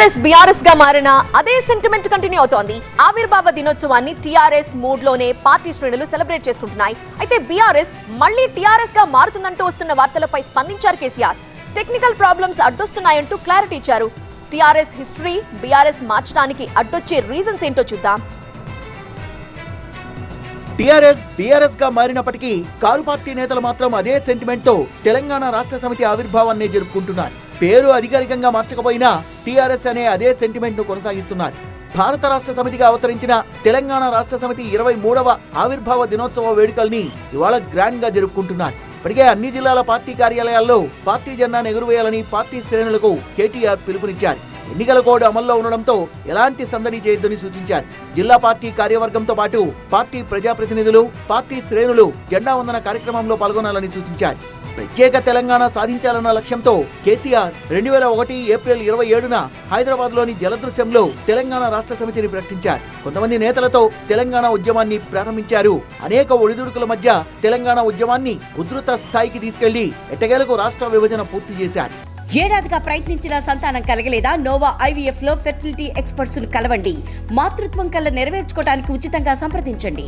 TRS BRS గా మారిన అదే సెంటిమెంట్ కంటిన్యూ అవుతోంది. ఆవిర్భావ దినోత్సవాన్ని టీఆర్ఎస్ మూడ్ లోనే పార్టీ శ్రేణులు సెలబ్రేట్ చేసుకుంటున్నాయి. అయితే బీఆర్ఎస్ మళ్లీ టీఆర్ఎస్ గా మారుతుందంటూ వస్తున్న వార్తలపై స్పందించారు కేసీఆర్. టెక్నికల్ ప్రాబ్లమ్స్ అడ్డొస్తున్నాయంటూ క్లారిటీ ఇచ్చారు. టీఆర్ఎస్ హిస్టరీ బీఆర్ఎస్ మార్చడానికి అడ్డొచ్చే రీజన్స్ ఏంటో చూద్దాం. టీఆర్ఎస్ బీఆర్ఎస్ గా మారినప్పటికీ కారు పార్టీ నేతలు మాత్రం అదే సెంటిమెంట్ తో తెలంగాణ రాష్ట్ర సమితి ఆవిర్భావాన్ని జరుపుకుంటున్నారు. పేరు అధికారికంగా మార్చకపోయినా టీఆర్ఎస్ అనే అదే సెంటిమెంట్ ను కొనసాగిస్తున్నారు. భారత రాష్ట్ర సమితిగా అవతరించిన తెలంగాణ రాష్ట్ర సమితి 23వ ఆవిర్భావ దినోత్సవ వేడుకల్ని ఇవాళ గ్రాండ్ గా జరుపుకుంటున్నారు. ఇప్పటికే అన్ని జిల్లాల పార్టీ కార్యాలయాల్లో పార్టీ జెండాను ఎగురవేయాలని పార్టీ శ్రేణులకు కేటీఆర్ పిలుపునిచ్చారు. ఎన్నికల కోడ్ అమల్లో ఉండడంతో ఎలాంటి సందడి చేయొద్దని సూచించారు. జిల్లా పార్టీ కార్యవర్గంతో పాటు పార్టీ ప్రజాప్రతినిధులు, పార్టీ శ్రేణులు జెండా వందన కార్యక్రమంలో పాల్గొనాలని సూచించారు. ప్రత్యేక తెలంగాణ సాధించాలన్న లక్ష్యంతో కేసీఆర్ 2001 ఏప్రిల్ 27న హైదరాబాద్ లోని జలదృశ్యంలో తెలంగాణ రాష్ట్ర సమితిని ప్రకటించారు. కొంతమంది నేతలతో తెలంగాణ ఉద్యమాన్ని ప్రారంభించారు. అనేక ఒడిదుడుకుల మధ్య తెలంగాణ ఉద్యమాన్ని ఉధృత స్థాయికి తీసుకెళ్లి ఎట్టకేలకు రాష్ట్ర విభజన పూర్తి చేశారు. ఏడాదిగా ప్రయత్నించిన సంతానం కలగలేదా? నోవా ఐవీఎఫ్ లో ఫెర్టిలిటీ ఎక్స్పర్ట్స్ ను కలవండి. మాతృత్వం కల నెరవేర్చుకోవడానికి ఉచితంగా సంప్రదించండి.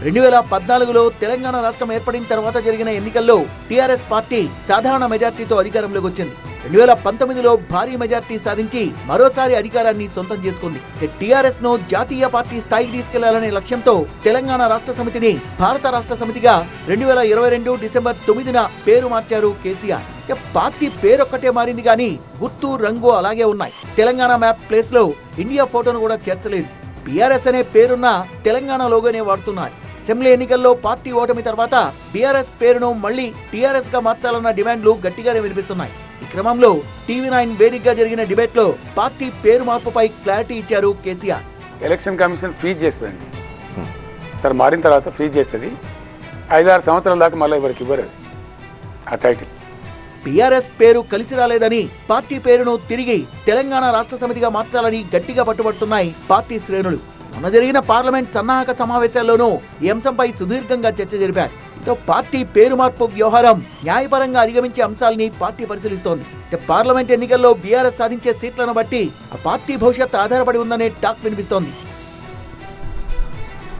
2014లో తెలంగాణ రాష్ట్రం ఏర్పడిన తర్వాత జరిగిన ఎన్నికల్లో టీఆర్ఎస్ పార్టీ సాధారణ మెజార్టీతో అధికారంలోకి వచ్చింది. 2019లో భారీ మెజార్టీ సాధించి మరోసారి అధికారాన్ని సొంతం చేసుకుంది. టీఆర్ఎస్ ను జాతీయ పార్టీ స్థాయికి తీసుకెళ్లాలనే లక్ష్యంతో తెలంగాణ రాష్ట్ర సమితిని భారత రాష్ట్ర సమితిగా 2022 డిసెంబర్ 9న పేరు మార్చారు కేసీఆర్. పార్టీ పేరొక్కటే మారింది కానీ గుర్తు, రంగు అలాగే ఉన్నాయి. తెలంగాణ మ్యాప్ ప్లేస్ లో ఇండియా ఫోటోను కూడా చేర్చలేదు. బీఆర్ఎస్ అనే పేరున్న తెలంగాణ లోగోనే వాడుతున్నారు. అసెంబ్లీ ఎన్నికల్లో పార్టీ ఓటమి తర్వాత బీఆర్ఎస్ పేరును మళ్లీ టీఆర్ఎస్ గా మార్చాలన్న డిమాండ్లు గట్టిగానే వినిపిస్తున్నాయి. ఈ క్రమంలో టీవీ9 వేదికగా జరిగిన డిబేట్ లో పార్టీ పేరు మార్పుపై క్లారిటీ ఇచ్చారు కేసీఆర్. ఎలక్షన్ కమిషన్ ఫ్రీజ్ చేస్తుందండి. సార్ మారిన తర్వాత ఫ్రీజ్ చేస్తుంది. 5-6 సంవత్సరాల దాకా మళ్ళీ ఎవరికి ఇవ్వరు ఆ టైటిల్. బీఆర్ఎస్ పేరు కలిసి రాలేదని పార్టీ పేరును తిరిగి తెలంగాణ రాష్ట్ర సమితిగా మార్చాలని గట్టిగా పట్టుబడుతున్నాయి పార్టీ శ్రేణులు. మొన్న జరిగిన పార్లమెంట్ సన్నాహక సమావేశాల్లోనూ ఈ అంశంపై సుదీర్ఘంగా చర్చ జరిపారు. పార్టీ పేరు మార్పు వ్యవహారం న్యాయపరంగా అధిగమించే అంశాలని పార్టీ పరిశీలిస్తోంది. పార్లమెంట్ ఎన్నికల్లో బీఆర్ఎస్ సాధించే సీట్లను బట్టి ఆ పార్టీ భవిష్యత్ ఆధారపడి ఉందనే టాక్ వినిపిస్తోంది.